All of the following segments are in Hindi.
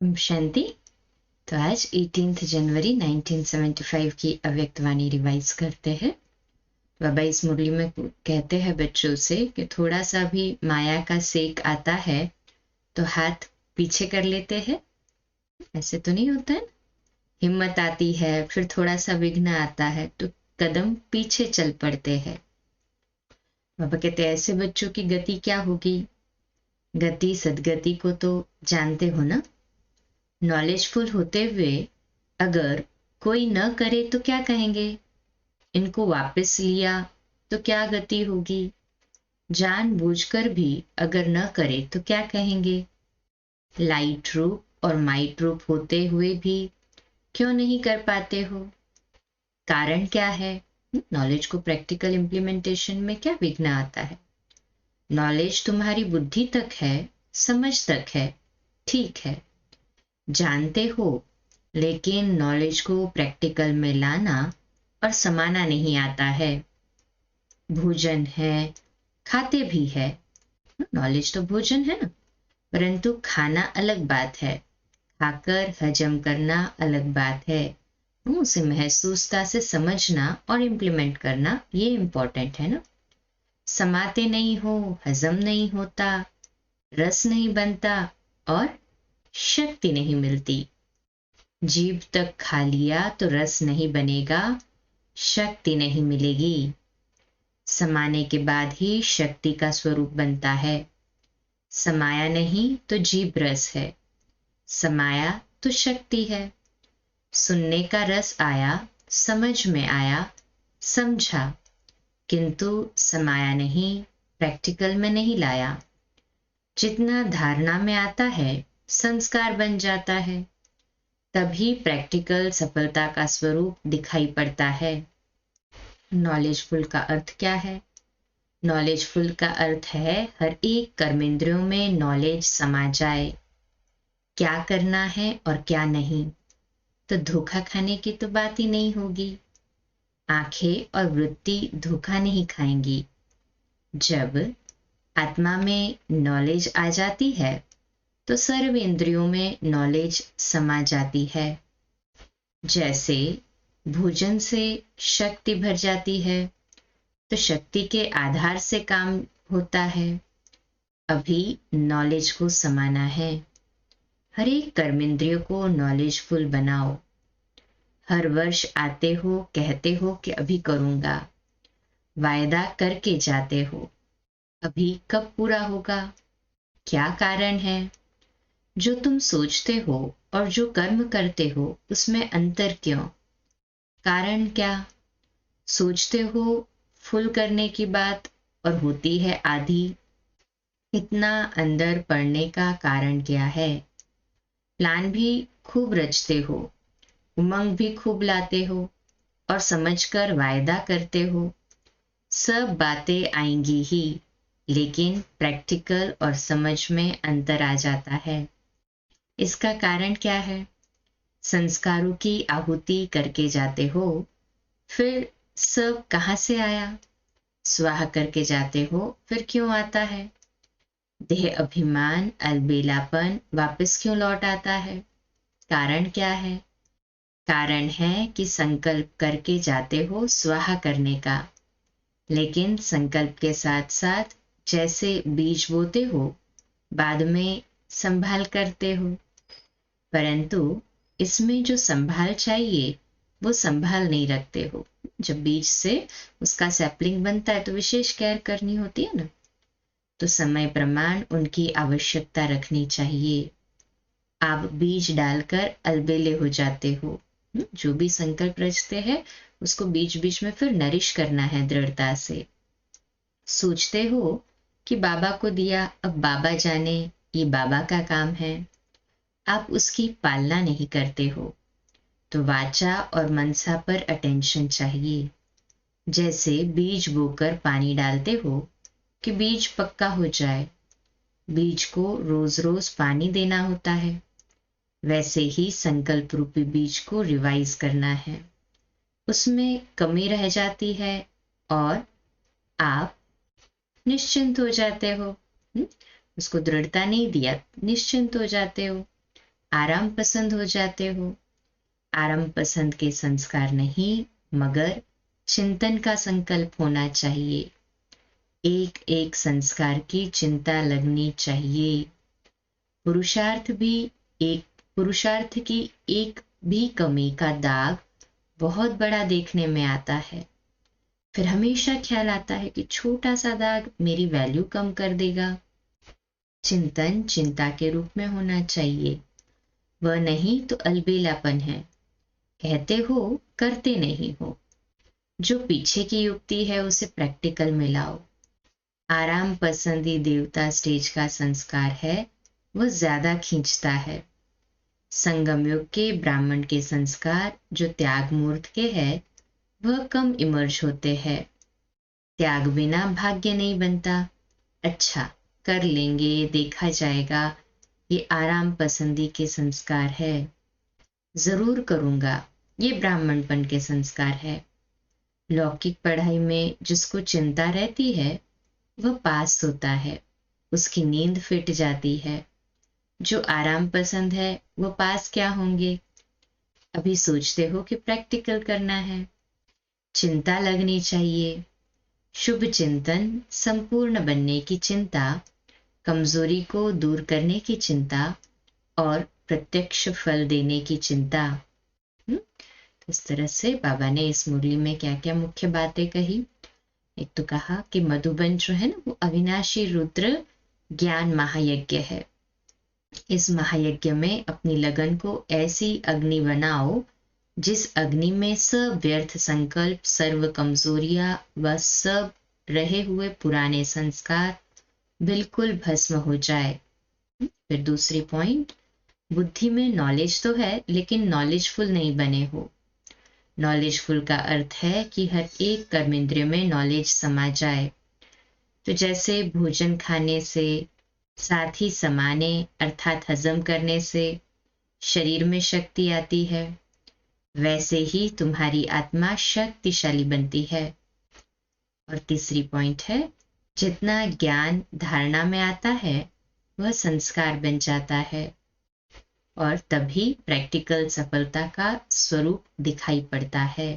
ओम शांति। तो आज 18 जनवरी 1975 की अव्यक्तवाणी रिवाइज करते हैं। बाबा इस मुरली में कहते हैं बच्चों से कि थोड़ा सा भी माया का सेक आता है तो हाथ पीछे कर लेते हैं। ऐसे तो नहीं होता है। हिम्मत आती है, फिर थोड़ा सा विघ्न आता है तो कदम पीछे चल पड़ते हैं। बाबा कहते हैं ऐसे बच्चों की गति क्या होगी? गति सदगति को तो जानते हो ना। नॉलेजफुल होते हुए अगर कोई न करे तो क्या कहेंगे? इनको वापस लिया तो क्या गति होगी? जानबूझकर भी अगर न करे तो क्या कहेंगे? लाइट रूप और माइट रूप होते हुए भी क्यों नहीं कर पाते हो? कारण क्या है? नॉलेज को प्रैक्टिकल इम्प्लीमेंटेशन में क्या विघ्न आता है? नॉलेज तुम्हारी बुद्धि तक है, समझ तक है, ठीक है, जानते हो, लेकिन नॉलेज को प्रैक्टिकल में लाना और समाना नहीं आता है। भोजन है, खाते भी है, नॉलेज तो भोजन है ना, परंतु खाना अलग बात है, खाकर हजम करना अलग बात है। उसे महसूसता से समझना और इम्प्लीमेंट करना ये इम्पोर्टेंट है ना। समाते नहीं हो, हजम नहीं होता, रस नहीं बनता और शक्ति नहीं मिलती। जीभ तक खा लिया तो रस नहीं बनेगा, शक्ति नहीं मिलेगी। समाने के बाद ही शक्ति का स्वरूप बनता है। समाया नहीं तो जीभ रस है, समाया तो शक्ति है। सुनने का रस आया, समझ में आया, समझा, किंतु समाया नहीं, प्रैक्टिकल में नहीं लाया। जितना धारणा में आता है संस्कार बन जाता है, तभी प्रैक्टिकल सफलता का स्वरूप दिखाई पड़ता है। नॉलेजफुल का अर्थ क्या है? नॉलेजफुल का अर्थ है हर एक कर्मेंद्रियों में नॉलेज समा जाए, क्या करना है और क्या नहीं। तो धोखा खाने की तो बात ही नहीं होगी। आंखें और वृत्ति धोखा नहीं खाएंगी। जब आत्मा में नॉलेज आ जाती है तो सर्व इंद्रियों में नॉलेज समा जाती है। जैसे भोजन से शक्ति भर जाती है तो शक्ति के आधार से काम होता है। अभी नॉलेज को समाना है। हर एक कर्मेंद्रिय को नॉलेजफुल बनाओ। हर वर्ष आते हो, कहते हो कि अभी करूंगा, वायदा करके जाते हो, अभी कब पूरा होगा? क्या कारण है? जो तुम सोचते हो और जो कर्म करते हो उसमें अंतर क्यों? कारण क्या? सोचते हो फुल करने की बात और होती है आधी। इतना अंदर पड़ने का कारण क्या है? प्लान भी खूब रचते हो, उमंग भी खूब लाते हो और समझकर वायदा करते हो। सब बातें आएंगी ही, लेकिन प्रैक्टिकल और समझ में अंतर आ जाता है। इसका कारण क्या है? संस्कारों की आहुति करके जाते हो, फिर सब कहाँ से आया? स्वाह करके जाते हो, फिर क्यों आता है? देह अभिमान अलबेलापन वापस क्यों लौट आता है? कारण क्या है? कारण है कि संकल्प करके जाते हो स्वाहा करने का, लेकिन संकल्प के साथ साथ जैसे बीज बोते हो बाद में संभाल करते हो, परंतु इसमें जो संभाल चाहिए वो संभाल नहीं रखते हो। जब बीज से उसका सैपलिंग बनता है तो विशेष केयर करनी होती है ना, तो समय प्रमाण उनकी आवश्यकता रखनी चाहिए। आप बीज डालकर अलबेले हो जाते हो। जो भी संकल्प रचते हैं उसको बीच बीच में फिर नरिश करना है दृढ़ता से। सोचते हो कि बाबा को दिया, अब बाबा जाने, ये बाबा का काम है। आप उसकी पालना नहीं करते हो, तो वाचा और मनसा पर अटेंशन चाहिए। जैसे बीज बोकर पानी डालते हो कि बीज पक्का हो जाए, बीज को रोज रोज पानी देना होता है। वैसे ही संकल्प रूपी बीज को रिवाइज करना है। उसमें कमी रह जाती है और आप निश्चिंत हो जाते हो। उसको दृढ़ता नहीं दिया, निश्चिंत हो जाते हो। आराम पसंद हो जाते हो। आराम पसंद के संस्कार नहीं, मगर चिंतन का संकल्प होना चाहिए। एक एक संस्कार की चिंता लगनी चाहिए। पुरुषार्थ भी एक पुरुषार्थ की एक भी कमी का दाग बहुत बड़ा देखने में आता है। फिर हमेशा ख्याल आता है कि छोटा सा दाग मेरी वैल्यू कम कर देगा। चिंतन चिंता के रूप में होना चाहिए, वह नहीं तो अलबेलापन है। कहते हो, करते नहीं हो। जो पीछे की युक्ति है उसे प्रैक्टिकल में लाओ। आराम पसंदी देवता स्टेज का संस्कार है, वह ज्यादा खींचता है। संगम युग के ब्राह्मण के संस्कार जो त्याग मूर्त के है, वह कम इमर्ज होते हैं। त्याग बिना भाग्य नहीं बनता। अच्छा, कर लेंगे, देखा जाएगा, ये आराम पसंदी के संस्कार है। जरूर करूंगा, ये ब्राह्मणपन के संस्कार है। लौकिक पढ़ाई में जिसको चिंता रहती है वह पास होता है, उसकी नींद फिट जाती है। जो आराम पसंद है वो पास क्या होंगे। अभी सोचते हो कि प्रैक्टिकल करना है। चिंता लगनी चाहिए। शुभ चिंतन, संपूर्ण बनने की चिंता, कमजोरी को दूर करने की चिंता और प्रत्यक्ष फल देने की चिंता। तो इस तरह से बाबा ने इस मुरली में क्या क्या मुख्य बातें कही। एक तो कहा कि मधुबन जो है ना, वो अविनाशी रुद्र ज्ञान महायज्ञ है। इस महायज्ञ में अपनी लगन को ऐसी अग्नि बनाओ जिस अग्नि में सब व्यर्थ संकल्प, सर्व कमजोरियां व सब रहे हुए पुराने संस्कार बिल्कुल भस्म हो जाए। फिर दूसरी पॉइंट, बुद्धि में नॉलेज तो है लेकिन नॉलेजफुल नहीं बने हो। नॉलेजफुल का अर्थ है कि हर एक कर्मेंद्रिय में नॉलेज समा जाए। तो जैसे भोजन खाने से, साथ ही समाने अर्थात हजम करने से शरीर में शक्ति आती है, वैसे ही तुम्हारी आत्मा शक्तिशाली बनती है। और तीसरी पॉइंट है, जितना ज्ञान धारणा में आता है वह संस्कार बन जाता है और तभी प्रैक्टिकल सफलता का स्वरूप दिखाई पड़ता है।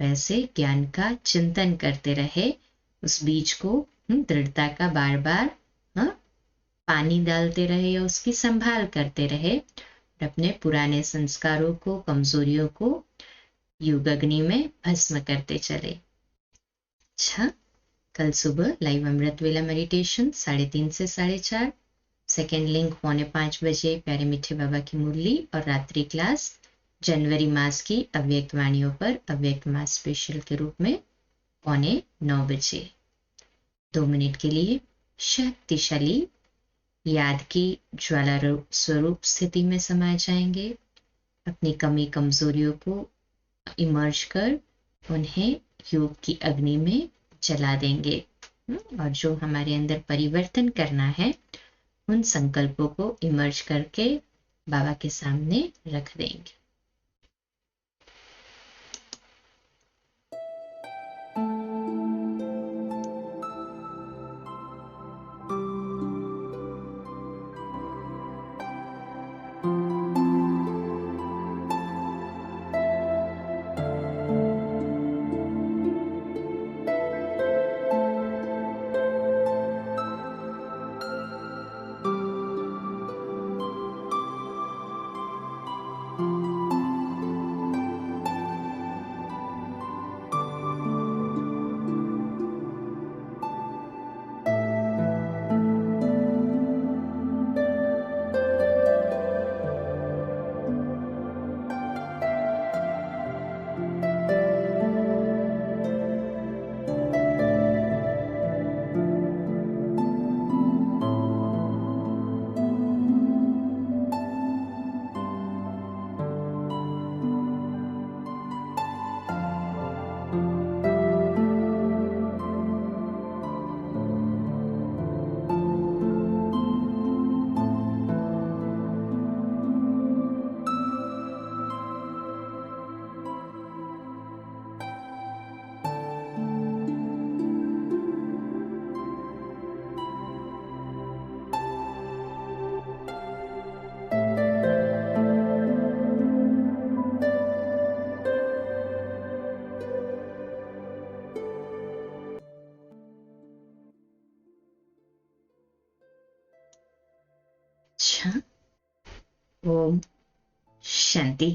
वैसे ज्ञान का चिंतन करते रहे, उस बीज को दृढ़ता का बार बार पानी डालते रहे या उसकी संभाल करते रहे और अपने पुराने संस्कारों को, कमजोरियों को युग अग्नि में भस्म करते चले। अच्छा, कल सुबह लाइव अमृत वेला मेडिटेशन 3:30 से 4:30, सेकेंड लिंक 4:45 बजे प्यारे मीठे बाबा की मुरली, और रात्रि क्लास जनवरी मास की अव्यक्त वाणियों पर अव्यक्त मास स्पेशल के रूप में 8:45 बजे। 2 मिनट के लिए शक्तिशाली याद की ज्वाला स्वरूप स्थिति में समा जाएंगे। अपनी कमी कमजोरियों को इमर्ज कर उन्हें योग की अग्नि में जला देंगे और जो हमारे अंदर परिवर्तन करना है उन संकल्पों को इमर्ज करके बाबा के सामने रख देंगे। अच्छा, ओम शांति।